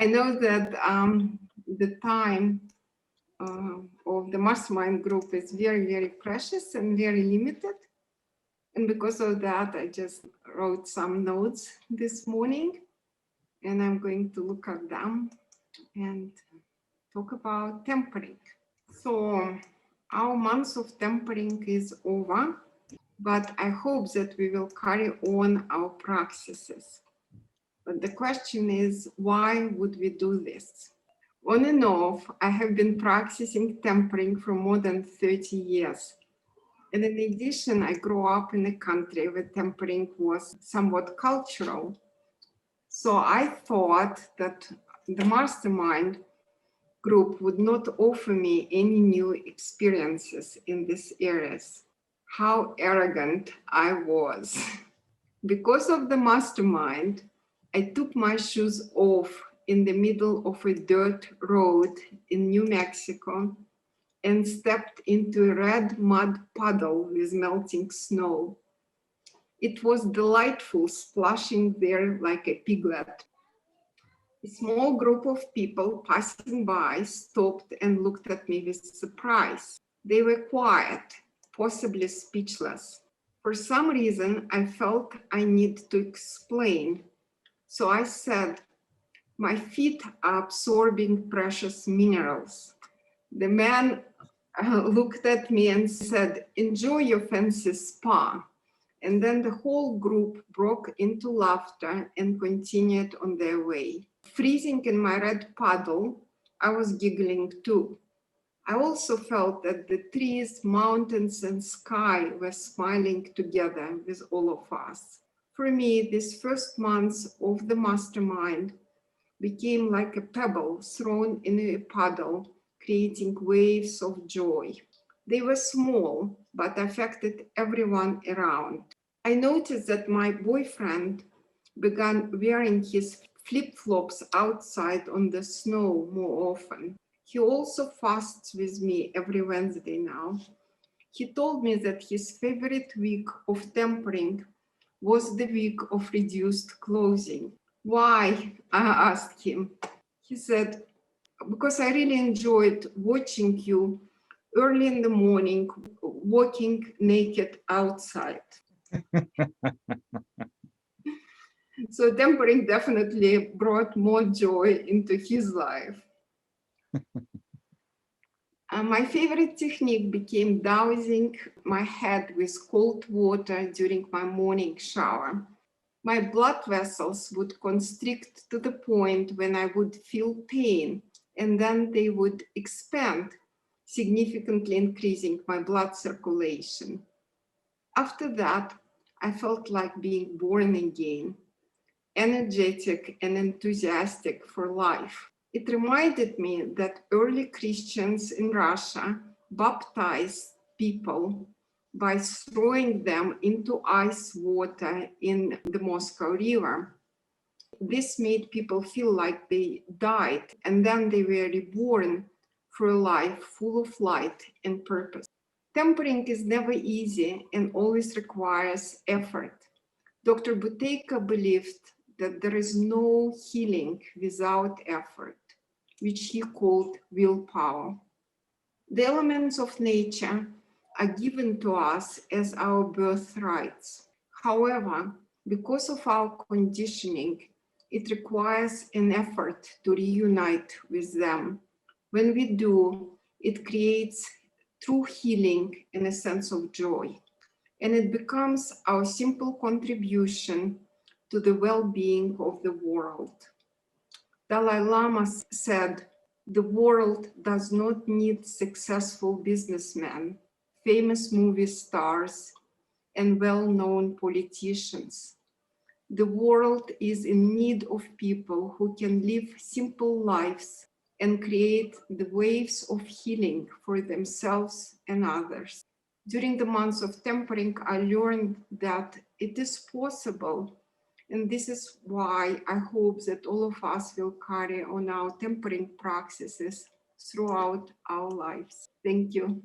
I know that the time of the mastermind group is very, very precious and very limited. And because of that, I just wrote some notes this morning, and I'm going to look at them and talk about tempering. So our month of tempering is over, but I hope that we will carry on our practices. But the question is, why would we do this? On and off, I have been practicing tempering for more than 30 years. And in addition, I grew up in a country where tempering was somewhat cultural. So I thought that the mastermind group would not offer me any new experiences in these areas. How arrogant I was. Because of the mastermind, I took my shoes off in the middle of a dirt road in New Mexico and stepped into a red mud puddle with melting snow. It was delightful splashing there like a piglet. A small group of people passing by stopped and looked at me with surprise. They were quiet, possibly speechless. For some reason, I felt I need to explain. So I said, my feet are absorbing precious minerals. The man looked at me and said, enjoy your fancy spa. And then the whole group broke into laughter and continued on their way. Freezing in my red puddle, I was giggling too. I also felt that the trees, mountains, and sky were smiling together with all of us. For me, these first months of the mastermind became like a pebble thrown in a puddle, creating waves of joy. They were small, but affected everyone around. I noticed that my boyfriend began wearing his flip-flops outside on the snow more often. He also fasts with me every Wednesday now. He told me that his favorite week of tempering was the week of reduced clothing. Why? I asked him. He said, because I really enjoyed watching you early in the morning, walking naked outside. So tempering definitely brought more joy into his life. My favorite technique became dousing my head with cold water during my morning shower. My blood vessels would constrict to the point when I would feel pain, and then they would expand, significantly increasing my blood circulation. After that, I felt like being born again, energetic and enthusiastic for life. It reminded me that early Christians in Russia baptized people by throwing them into ice water in the Moscow River. This made people feel like they died and then they were reborn for a life full of light and purpose. Tempering is never easy and always requires effort. Dr. Buteyko believed that there is no healing without effort, which he called willpower. The elements of nature are given to us as our birthrights. However, because of our conditioning, it requires an effort to reunite with them. When we do, it creates true healing and a sense of joy. And it becomes our simple contribution to the well-being of the world. Dalai Lama said, the world does not need successful businessmen, famous movie stars, and well-known politicians. The world is in need of people who can live simple lives and create the waves of healing for themselves and others. During the months of tempering, I learned that it is possible. And this is why I hope that all of us will carry on our tempering practices throughout our lives. Thank you.